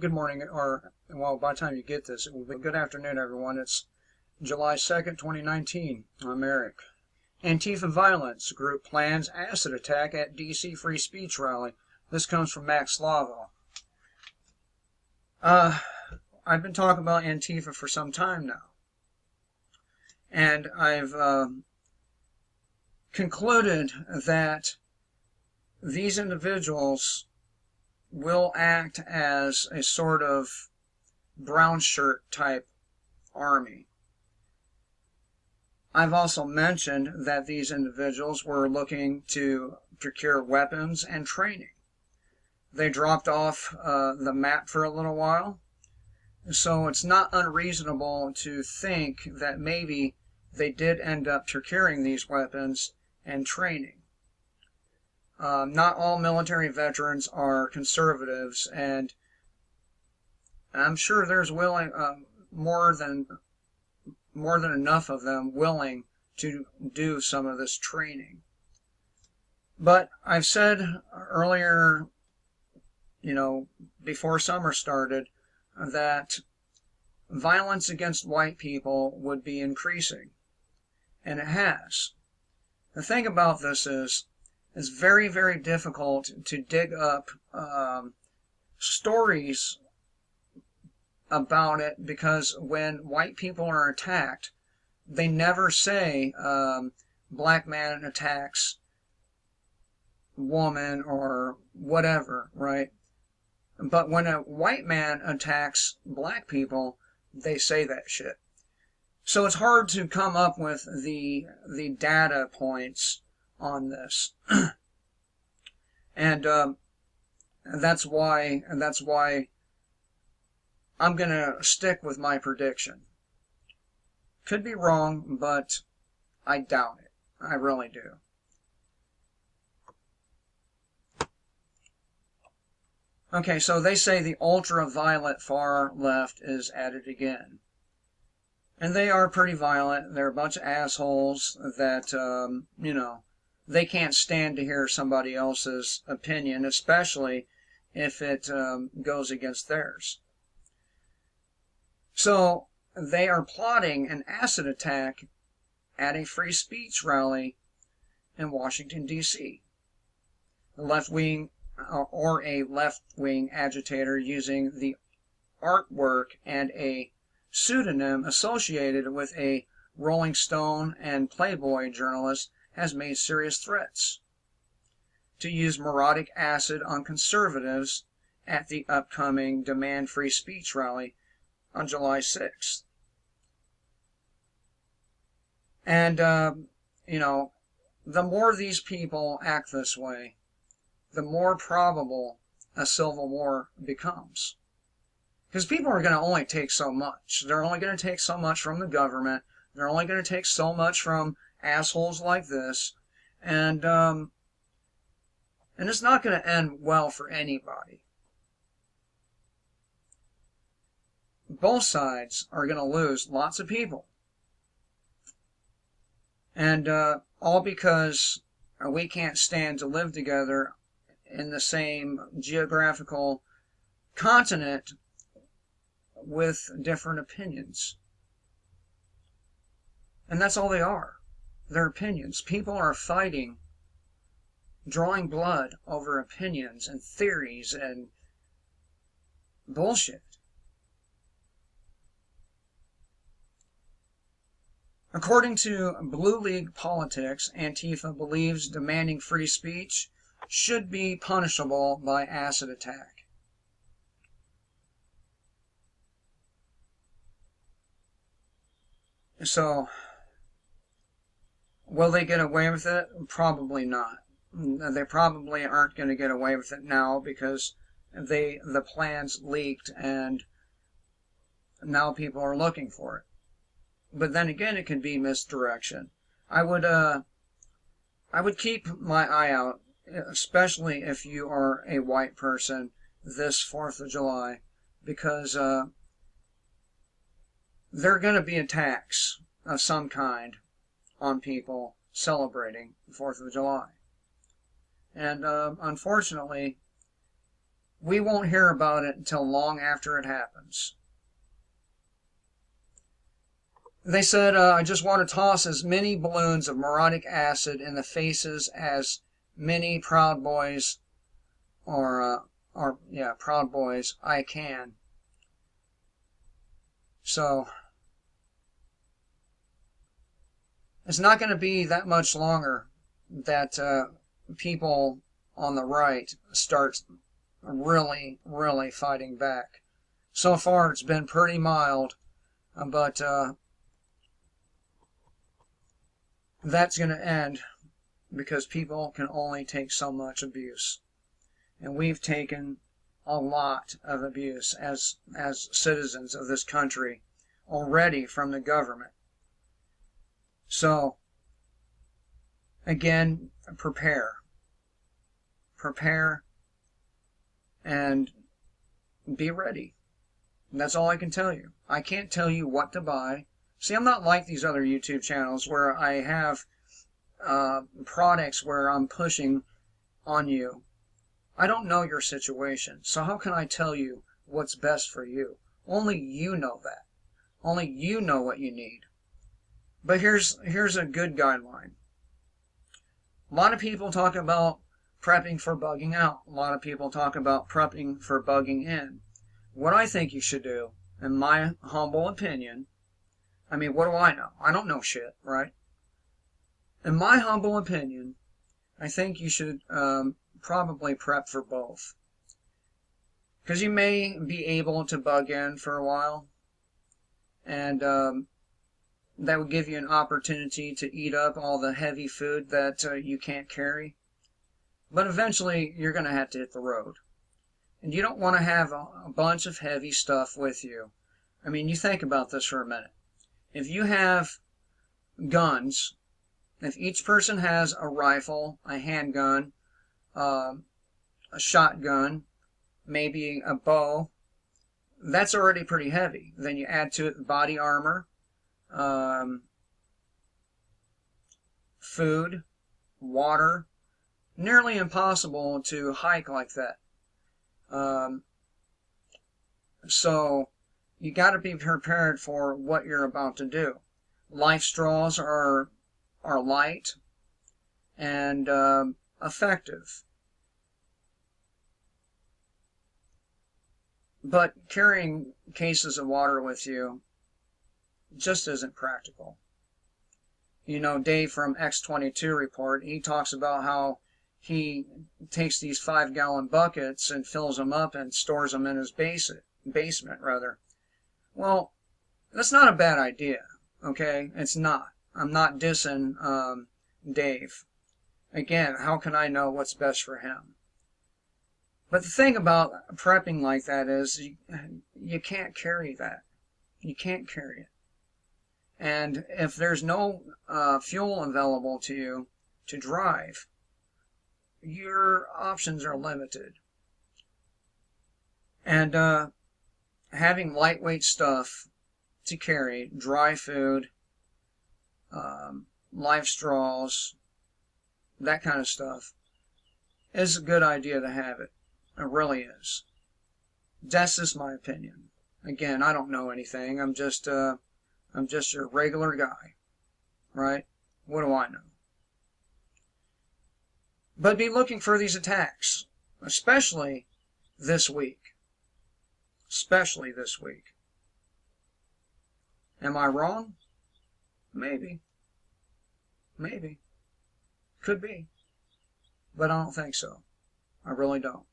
good morning, or, well, by the time you get this, it will be good afternoon, everyone. It's July 2nd, 2019. I'm Eric. Antifa violence group plans acid attack at D.C. free speech rally. This comes from Max Slavo. I've been talking about Antifa for some time now. And I've concluded that these individuals will act as a sort of brown shirt type army. I've also mentioned that these individuals were looking to procure weapons and training. They dropped off the map for a little while, so it's not unreasonable to think that maybe they did end up procuring these weapons and training. Not all military veterans are conservatives, and I'm sure there's more than enough of them willing to do some of this training. But I've said earlier, before summer started, that violence against white people would be increasing, and it has. The thing about this is, it's very, very difficult to dig up stories about it, because when white people are attacked, they never say black man attacks woman or whatever, right? But when a white man attacks black people, they say that shit. So it's hard to come up with the data points on this. And that's why I'm going to stick with my prediction. Could be wrong, but I doubt it. I really do. Okay, so they say the ultra-violent far left is at it again. And they are pretty violent. They're a bunch of assholes that, they can't stand to hear somebody else's opinion, especially if it goes against theirs. So they are plotting an acid attack at a free speech rally in Washington, D.C. The left-wing or a left-wing agitator using the artwork and a pseudonym associated with a Rolling Stone and Playboy journalist has made serious threats to use neurotic acid on conservatives at the upcoming Demand Free Speech rally on July 6th. And, the more these people act this way, the more probable a civil war becomes. Because people are going to only take so much. They're only going to take so much from the government. They're only going to take so much from assholes like this. And it's not going to end well for anybody. Both sides are going to lose lots of people. And all because we can't stand to live together in the same geographical continent with different opinions. And that's all they are. They're opinions. People are fighting, drawing blood over opinions and theories and bullshit. According to Blue League Politics, Antifa believes demanding free speech should be punishable by acid attack. So, will they get away with it? Probably not. They probably aren't going to get away with it now because the plans leaked and now people are looking for it. But then again, it could be misdirection. I would keep my eye out, especially if you are a white person, this 4th of July, because there are going to be attacks of some kind on people celebrating the 4th of July. And unfortunately, we won't hear about it until long after it happens. They said, I just want to toss as many balloons of moronic acid in the faces as many Proud Boys Proud Boys I can. So it's not going to be that much longer that people on the right start really, really fighting back. So far it's been pretty mild, but that's going to end because people can only take so much abuse. And we've taken a lot of abuse as citizens of this country already from the government. So, again, prepare. Prepare and be ready. And that's all I can tell you. I can't tell you what to buy. See, I'm not like these other YouTube channels where I have products where I'm pushing on you. I don't know your situation, so how can I tell you what's best for you? Only you know that. Only you know what you need. But here's a good guideline. A lot of people talk about prepping for bugging out. A lot of people talk about prepping for bugging in. What I think you should do, in my humble opinion, I mean, what do I know? I don't know shit, right? In my humble opinion, I think you should probably prep for both. Because you may be able to bug in for a while, and that would give you an opportunity to eat up all the heavy food that you can't carry. But eventually, you're going to have to hit the road. And you don't want to have a bunch of heavy stuff with you. I mean, you think about this for a minute. If you have guns, if each person has a rifle, a handgun, a shotgun, maybe a bow, that's already pretty heavy. Then you add to it body armor, food, water. Nearly impossible to hike like that. So you got to be prepared for what you're about to do. Life straws are light and effective. But carrying cases of water with you just isn't practical. You know, Dave from X22 Report, he talks about how he takes these 5-gallon buckets and fills them up and stores them in his basement. Well, that's not a bad idea, okay? It's not. I'm not dissing Dave. Again, how can I know what's best for him? But the thing about prepping like that is you can't carry that. You can't carry it. And if there's no fuel available to you to drive, your options are limited. And having lightweight stuff to carry, dry food, life straws, that kind of stuff, is a good idea to have it. It really is. That's just my opinion. Again, I don't know anything. I'm just your regular guy, right? What do I know? But be looking for these attacks, especially this week. Especially this week. Am I wrong? Maybe. Maybe. Could be. But I don't think so. I really don't.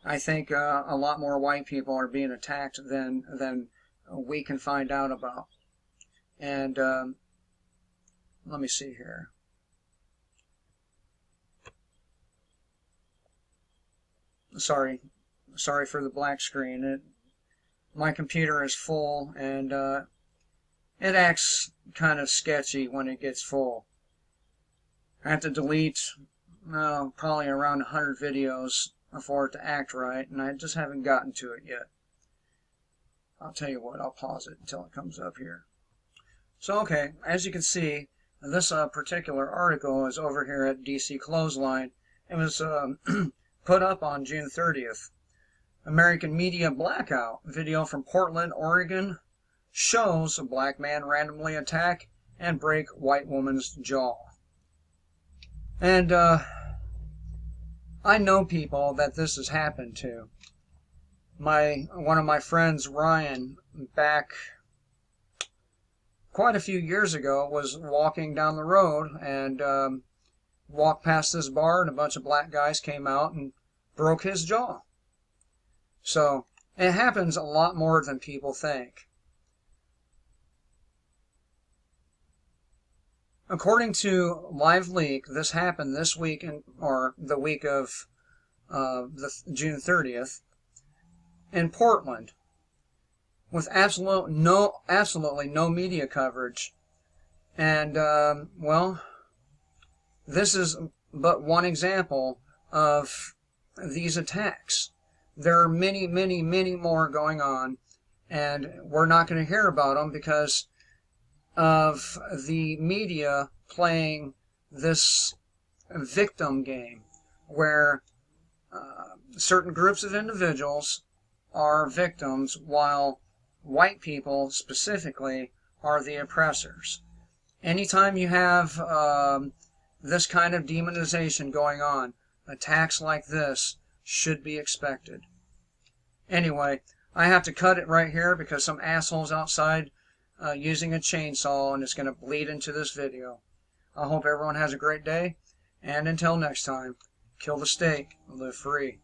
I think a lot more white people are being attacked than we can find out about. And let me see here. Sorry for the black screen. My computer is full, and it acts kind of sketchy when it gets full. I have to delete probably around 100 videos for it to act right, and I just haven't gotten to it yet. I'll tell you what, I'll pause it until it comes up here. So, okay, as you can see, this particular article is over here at DC Clothesline. It was put up on June 30th. American media blackout. Video from Portland, Oregon shows a black man randomly attack and break white woman's jaw. And I know people that this has happened to. One of my friends, Ryan, back quite a few years ago, was walking down the road and walked past this bar, and a bunch of black guys came out and broke his jaw. So it happens a lot more than people think. According to LiveLeak, this happened this week, or the week of June 30th, in Portland, with absolutely no media coverage. And well, this is but one example of these attacks. There are many, many, many more going on, and we're not going to hear about them because of the media playing this victim game where certain groups of individuals are victims while white people specifically are the oppressors. Anytime you have this kind of demonization going on, attacks like this should be expected. Anyway, I have to cut it right here because some asshole's outside using a chainsaw and it's going to bleed into this video. I hope everyone has a great day, and until next time, kill the steak, live free.